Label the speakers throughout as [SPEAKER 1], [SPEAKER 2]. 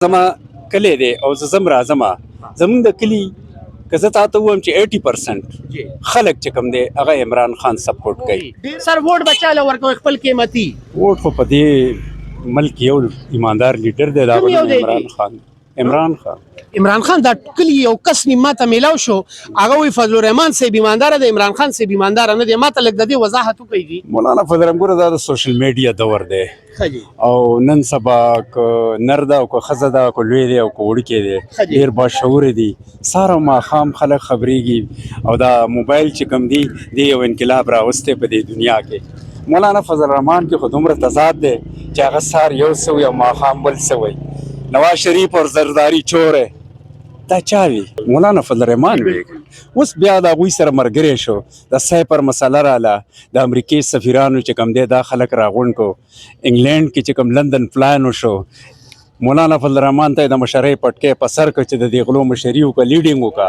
[SPEAKER 1] زما کلی دی او زه ځم راځم زمونږ د کلي که زه تا ته ووایم چې 80% خلک چې کوم دی هغه عمران خان سپورټ کوي.
[SPEAKER 2] سر ووټ به چاله ورکوي خپل قیمتي
[SPEAKER 1] ووټ خو په دې ملک یو ایماندار لیډر دی دا
[SPEAKER 2] کوم یو دی؟
[SPEAKER 1] عمران خان.
[SPEAKER 2] عمران خان دا کلی یو کس نیم ماته میلاو شو هغه وی فضل الرحمن صاحب ایماندار دی عمران خان صاحب ایماندار نه دی ماته لږ د دې وضاحت وکړي.
[SPEAKER 1] مولانا فضل الرحمن دا د سوشل میډیا دور دی او نن سبا که نر ده او که ښځه ده او که لوی دی او که وړوکی دی ډېر باشعوره دي سهار او ماښام خلک خبرېږي او دا موبایل چې کوم دی دی یو انقلاب راوستی په دې دنیا کې. مولانا فضل الرحمن کې خو دومره تضاد دی چې هغه سهار یو څه وي او ماښام بل څه وي. نواز شریف اور زرداری چوره دا چا وي؟ مولانا فضل الرحمن وی. اوس بیا د هغوی سره ملګری شو د سایپر مسله راله د امریکې سفیرانو چې کوم دی دا خلک راغونډ کو انګلینډ کې چې کوم لندن پلان وشو مولانا فضل الرحمن ته د مشرۍ پټکې په سر کړ چې د دې غلو مشري وکړه لیډینګ وکړه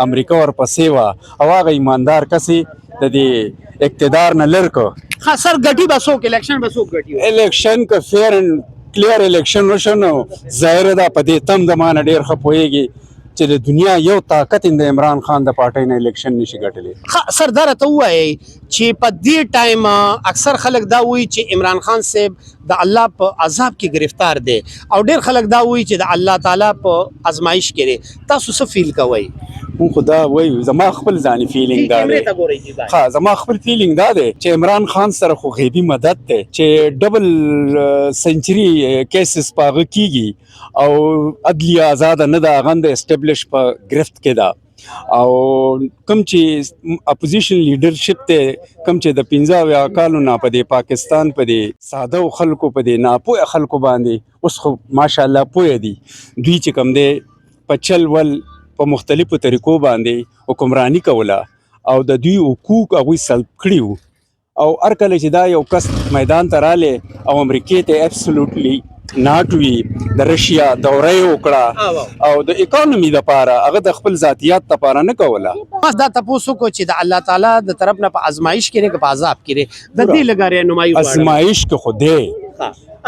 [SPEAKER 1] امریکا ورپسې وه او هغه ایماندار کسې د دې اقتدار نه لر کړ.
[SPEAKER 2] ها سر ګټي به څوک الیکشن به څوک ګټي
[SPEAKER 1] الیکشن که فیر اینډ کلیر الیکشن وشو نو ظاهره ده په دې تم د مانه ډېر ښه پوهېږي چې د دنیا یو طاقت د عمران خان د پارټۍ نه الیکشن نشي ګټلی.
[SPEAKER 2] سر دا راته ووایئ چې په دې ټایم اکثر خلک دا وایي چې عمران خان صاحب د الله په عذاب کې گرفتار دی او ډېر خلک دا وایي چې د الله تعالی په ازمایش کې دی. تاسو څه فیل کوئ؟
[SPEAKER 1] مونږ خو دا وایو زما خپل ځاني فیلینګ دا دی زما خپل فیلینګ دا دی چې عمران خان سره خو غیبي مدد دی چې ډبل سنچري کیسز په هغه کېږي او عدلیه ازاده نه ده هغه د اسټبلش په ګرفت کې ده او کوم چې اپوزیشن لیډرشپ ته کوم چې د 15 کالو نه په دې پاکستان په دې ساده خلکو په دې ناپوهه خلکو باندې اوس خو ماشاءالله پوهه دي دوی چې کوم دی په چل ول په مختلفو طریقو باندې حکمرانی کوله او د دوی حقوق هغوی سلب کړي وو او هر کله چې دا یو کس میدان ته رالی او امریکې ته اپسلوټلی ناټ وي د رشیا دوره یې وکړه او د اکانومي دپاره هغه د خپل ذاتیات دپاره نه کوله.
[SPEAKER 2] دا تپوس وکړو چې د الله تعالی د طرف نه په ازمایش کې دی که په عذاب کې دی د دې لږه رهنمایي غواړم.
[SPEAKER 1] ازمایش کې خو دی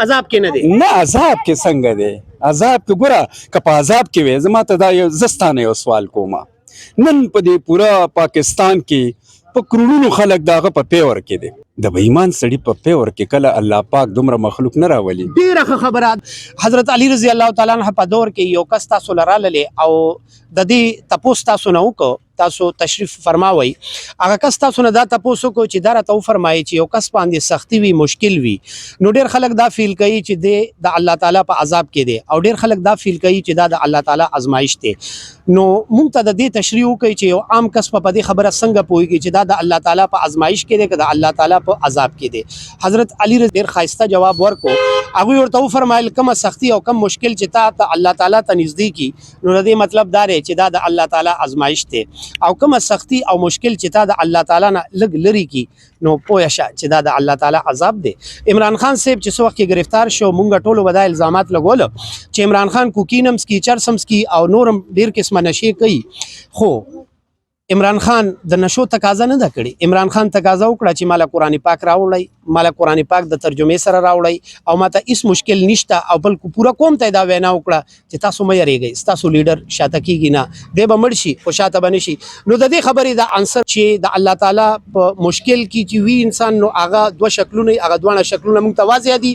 [SPEAKER 2] عذاب کې نه دی
[SPEAKER 1] نه عذاب کې څنګه دی عذاب کې ګوره که په عذاب کې وی زما ته دا یو زه ستانه یو سوال کومه نن په دې پوره پاکستان کې په کرونو خلک د هغه په پیور کې دی د به ایمان سړي په پیور کې کله الله پاک دومره مخلوق نه راولي.
[SPEAKER 2] ډېره ښه خبره حضرت علي رضی الله تعالی عنه په دور کې یو کس تاسو له راغلی او د دې تپوس تاسو نه وکړو تاسو تشریف فرماوئ هغه کس تاسو نه دا تپوس وکړو چې دا راته وفرمایي چې یو کس باندې سختي وي مشکل وي نو ډېر خلک دا فیل کوي چې د الله تعالی په عذاب کې دی او ډېر خلک دا فیل کوي چې دا د الله تعالی ازمایش دی. نو مونږ ته د دې تشریح وکړئ چې یو عام کس په دې خبره څنګه پوهېږي چې دا د الله تعالی په ازمایش کې دی که د الله تعالی په عذاب کې دی. حضرت علي ډېر ښایسته جواب ورکړو هغوی ورته وفرمایل کومه سختي او کم مشکل چې تا ته الله تعالی ته نږدې کي نو د دې مطلب دا دی چې دا د الله تعالی ازمایش دی او کومه سختی او مشکل چې تا د الله تعالی نه لږ لرې کی نو پوه شه چې دا د الله تعالی عذاب دی. عمران خان صاحب چې څه وخت کې گرفتار شو مونږ ټولو به دا الزامات لګول چې عمران خان کوکین هم څکي چرس هم څکي او نور هم ډېر قسمه نشې کوي خو عمران خان د نشو تقاضا نه ده کړې. عمران خان تقاضا وکړه چې مالا قرآن پاک راوړئ مالا قرآن پاک د ترجمې سره راوړئ او ماته هیڅ مشکل نشته او بلکې پوره قوم ته دا وینا وکړه چې تاسو مه یریږئ ستاسو لیډر شاته کیږي نه دی به مړ شي خو شاته به نه شي. نو د دې خبرې دا انسر چې د الله تعالی په مشکل کې چې وي انسان نو هغه دوه شکلونه هغه دواړه شکلونه موږ ته واضح دي.